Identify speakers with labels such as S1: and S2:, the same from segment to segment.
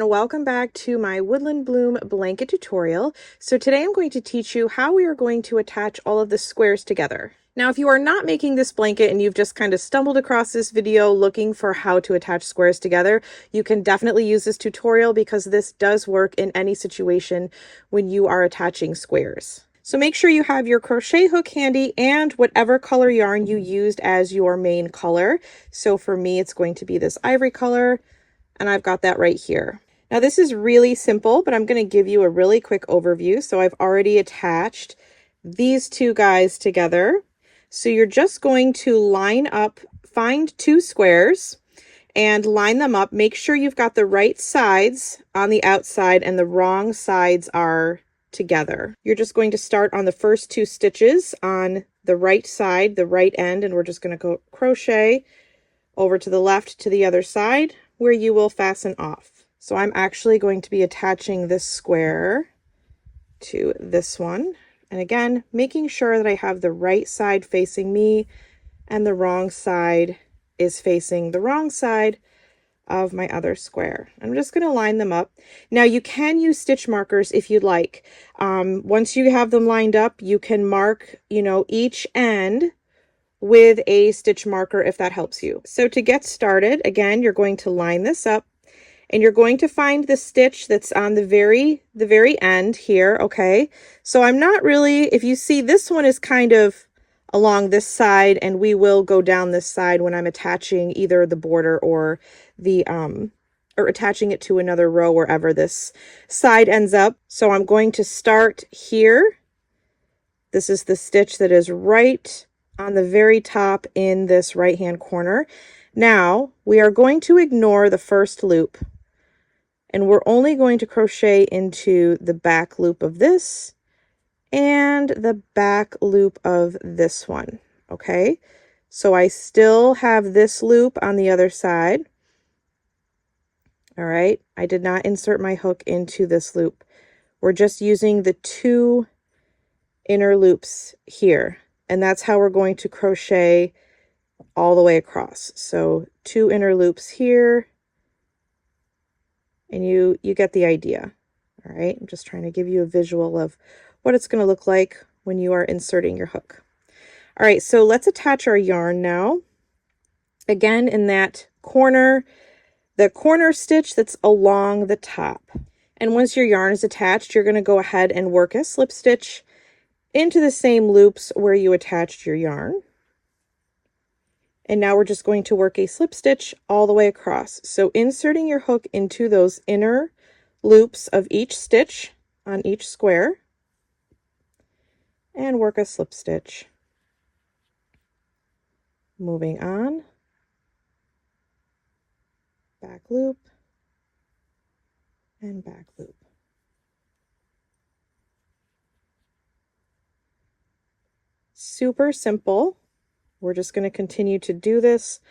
S1: welcome back to my Woodland Bloom Blanket tutorial. So today I'm going to teach you how we are going to attach all of the squares together. Now, if you are not making this blanket and you've just kind of stumbled across this video looking for how to attach squares together, you can definitely use this tutorial because this does work in any situation when you are attaching squares. So make sure you have your crochet hook handy and whatever color yarn you used as your main color. So for me, it's going to be this ivory color, and I've got that right here. Now this is really simple, but I'm going to give you a really quick overview. So I've already attached these two guys together. So you're just going to line up, find two squares and line them up. Make sure you've got the right sides on the outside and the wrong sides are together. You're just going to start on the first two stitches on the right side, the right end, and we're just going to go crochet over to the left to the other side where you will fasten off. So I'm actually going to be attaching this square to this one. And again, making sure that I have the right side facing me and the wrong side is facing the wrong side of my other square. I'm just going to line them up. Now you can use stitch markers if you'd like. Once you have them lined up, you can mark, each end with a stitch marker if that helps you. So to get started, again, you're going to line this up and you're going to find the stitch that's on the very end here. Okay. So I'm not really, if you see, this one is kind of along this side, and we will go down this side when I'm attaching either the border or the or attaching it to another row wherever this side ends up. So I'm going to start here. This is the stitch that is right on the very top in this right hand corner. Now we are going to ignore the first loop and we're only going to crochet into the back loop of this and the back loop of this one. Okay, so I still have this loop on the other side. All right, I did not insert my hook into this loop. We're just using the two inner loops here, and that's how we're going to crochet all the way across. So two inner loops here, and you get the idea. All right, I'm just trying to give you a visual of what it's going to look like when you are inserting your hook. All right, so let's attach our yarn now. Again, in that corner, the corner stitch that's along the top. And once your yarn is attached, you're going to go ahead and work a slip stitch into the same loops where you attached your yarn. And now we're just going to work a slip stitch all the way across. So inserting your hook into those inner loops of each stitch on each square and work a slip stitch. Moving on, back loop and back loop. Super simple. We're just going to continue to do this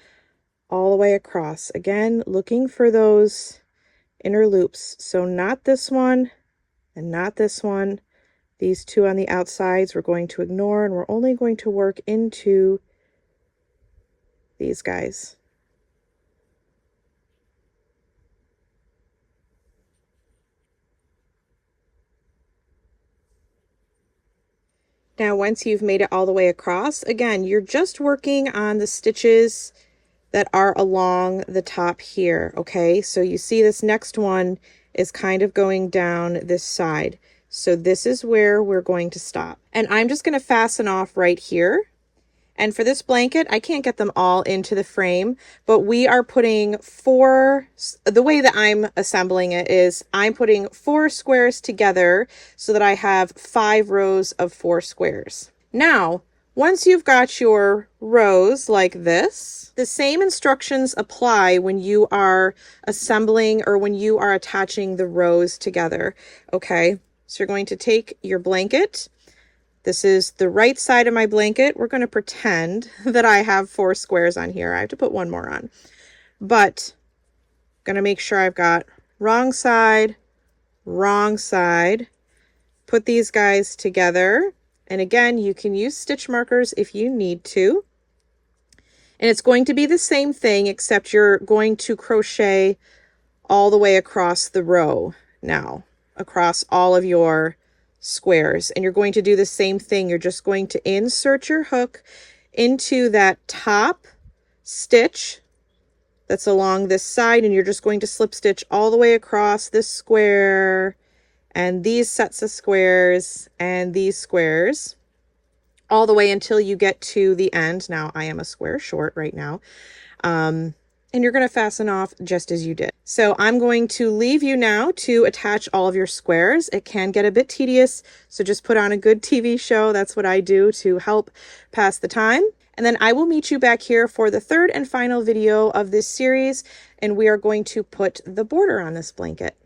S1: all the way across. Again, looking for those inner loops. So not this one and not this one. These two on the outsides we're going to ignore, and we're only going to work into these guys. Now, once you've made it all the way across, again, you're just working on the stitches that are along the top here. Okay, so you see this next one is kind of going down this side. So this is where we're going to stop. And I'm just going to fasten off right here. And for this blanket, I can't get them all into the frame, but we are putting the way that I'm assembling it is I'm putting 4 squares together so that I have 5 rows of 4 squares. Now, once you've got your rows like this, the same instructions apply when you are assembling or when you are attaching the rows together. Okay, so you're going to take your blanket. This is the right side of my blanket. We're going to pretend that I have 4 squares on here. I have to put one more on, but I'm going to make sure I've got wrong side, put these guys together. And again, you can use stitch markers if you need to. And it's going to be the same thing, except you're going to crochet all the way across the row now, across all of your squares. And you're going to do the same thing. You're just going to insert your hook into that top stitch that's along this side, and you're just going to slip stitch all the way across this square and these sets of squares and these squares all the way until you get to the end. Now I am a square short right now. And you're going to fasten off just as you did. So I'm going to leave you now to attach all of your squares. It can get a bit tedious, so just put on a good TV show. That's what I do to help pass the time. And then I will meet you back here for the third and final video of this series, and we are going to put the border on this blanket.